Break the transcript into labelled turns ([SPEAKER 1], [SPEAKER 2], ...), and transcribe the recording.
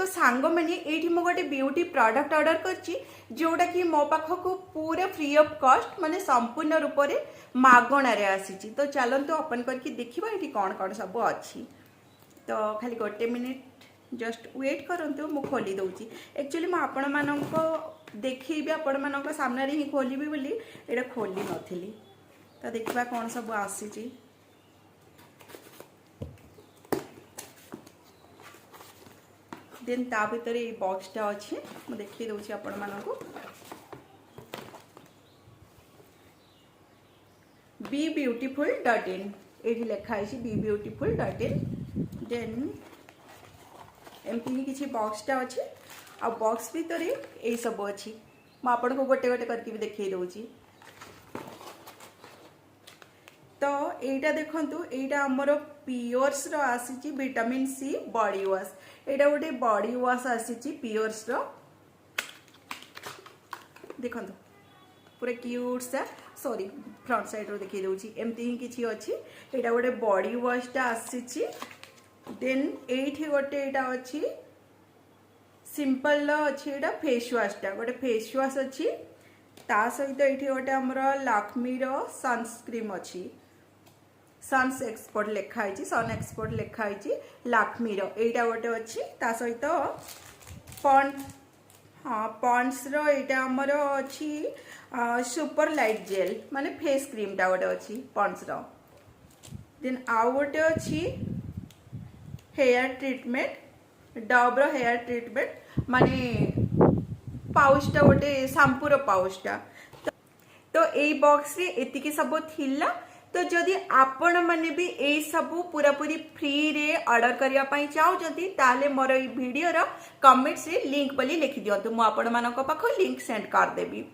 [SPEAKER 1] तो सांग मैंने ये गोटे ब्यूटी प्रोडक्ट ऑर्डर करची जोटा कि मो पाखक पूरा फ्री ऑफ कॉस्ट माने संपूर्ण रूप से मागणार आसी। तो चलते ओपन करके देखा ये कौन कौन सब अच्छी। तो खाली गोटे मिनिट जस्ट वेट करंतु मु खोली दउची। एक्चुअली मु आपण मानको देखिबी आपण मानको सामने ही खोलिबी बोली एटा खोली नथिली। तो देखबा कौन सब आसी। देन ता भीतर ये बॉक्सटा अच्छे मु देखी दउची आपण मानको। बी ब्यूटीफुल.in ये लिखा है बी ब्यूटीफुल.in। देन एमती ही किसी बॉक्सटा अच्छे आ बॉक्स भीतर ये सब अच्छी मु आपन को गोटे गोटे करके भी देखई दउची। तो एटा देखंतु एटा हमर पियर्स रो आसीची विटामिन सी बॉडी वॉश। एटा गोटे बॉडी वॉश आसीची पियर्स रो देखंतु पूरा क्यूट सा सॉरी फ्रंट साइड रो देखि दउची एमती ही किछि अछि। एटा गोटे बॉडी वॉशटा आसीची। देन एठी गोटे एटा अछि सिंपल लो अछि एटा फेस वॉशटा गोटे फेस वॉश अछि। ता सहित एठी गोटे हमर लैक्मी रो सनस्क्रीन अछि सन्स एक्सपर्ट लिखा है सन एक्सपर्ट लिखा है लैक्मी रो एटा गोटे अच्छी। ता सहित पॉन्ड्स हाँ पॉन्ड्स रो एटा हमर अच्छी सुपर लाइट जेल माने फेस क्रीम टा गोटे अच्छी पॉन्ड्स रो। देन आउ गोटे अच्छी हेयर ट्रीटमेंट डव रो हेयर ट्रीटमेंट माने पाउच टा गोटे शैम्पू रो पाउच टा। तो ए बॉक्स रे एतिकी सब थिला। तो जदि आपण माने भी ए सबू पूरा पूरी फ्री रे ऑर्डर करिया पई चाहउजती ताले मोर ई वीडियो रो कमेंट्स रे लिंक बोली लिखि दियंतु मु आपण मानको पाखो लिंक सेंड कर देबी।